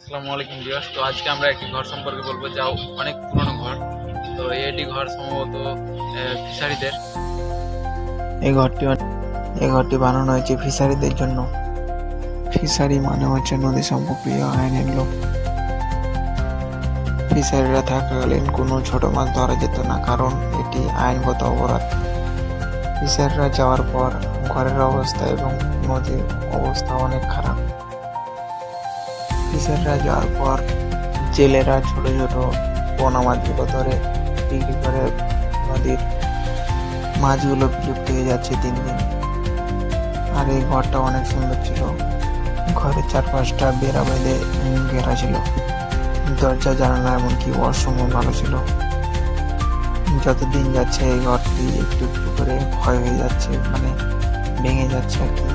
আসসালামু আলাইকুম ভিউয়ার্স। তো আজকে আমরা একটি ঘর সম্পর্কে বলবো, যা অনেক পুরনো ঘর। তো এটি ঘর সম্ভবত ফিশারিদের। এই ঘরটি এই ঘরটি বানানো হয়েছে ফিশারিদের জন্য। ফিশারি মানে হচ্ছে নদী সম্পর্কীয় আইনের লোক। ফিশারিরা থাকাকালীন কোনো ছোট মাছ ধরা যেত না, কারণ এটি আইনগত অপরাধ। ফিশারিরা যাওয়ার পর ঘরের অবস্থা এবং নদীর অবস্থা অনেক খারাপ। ফিশারিরা যাওয়ার পর জেলেরা ছোট ছোট পোনা মাছগুলো ধরে বিক্রি করে। নদীর মাছগুলো বিলুপ্ত হয়ে যাচ্ছে দিন দিন। আর এই ঘরটা অনেক সুন্দর ছিল। ঘরের চারপাশটা বেড়া বেঁধে ঘেরা ছিল। দরজা জানালা এমনকি অসময় ভালো ছিল। যত দিন যাচ্ছে এই ঘরটি একটু একটু করে ক্ষয় হয়ে যাচ্ছে, মানে ভেঙে যাচ্ছে আর কি।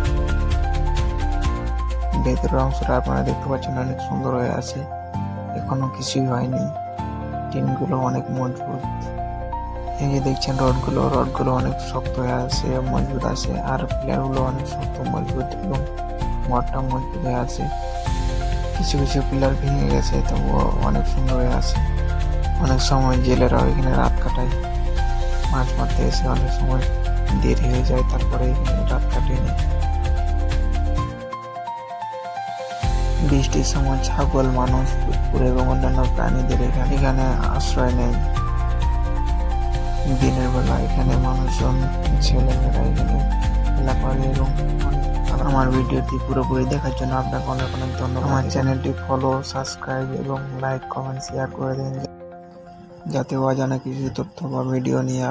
ভেতরের অংশটা আপনারা দেখতে পাচ্ছেন অনেক সুন্দর হয়ে আছে, এখনো কিছুই হয়নি। টিনগুলো অনেক মজবুত। এই যে দেখছেন রডগুলো অনেক শক্ত হয়ে আছে, মজবুত আছে। আর পিলারগুলো অনেক শক্ত মজবুত এবং ঘরটা মজবুত হয়ে আছে। কিছু কিছু পিলার ভেঙে গেছে, তবুও অনেক সুন্দর হয়ে আছে। অনেক সময় জেলেরাও এখানে রাত কাটায়। মাছ মারতে এসে অনেক সময় দেরি হয়ে যায়, তারপরে এখানে রাত কাটিয়ে নেয়। বৃষ্টির সময় ছাগল, মানুষ, কুকুর এবং অন্যান্য প্রাণীদের এখানে আশ্রয় নেয়। দিনের বেলা এখানে মানুষজন, ছেলেমেয়েরা এখানে খেলা করে। এবং আমার ভিডিওটি পুরোপুরি দেখার জন্য আপনাকে অনেক অনেক ধন্যবাদ। আমার চ্যানেলটি ফলো, সাবস্ক্রাইব এবং লাইক, কমেন্ট, শেয়ার করে দিন, যাতে অজানা কিছু তথ্য বা ভিডিও নিয়ে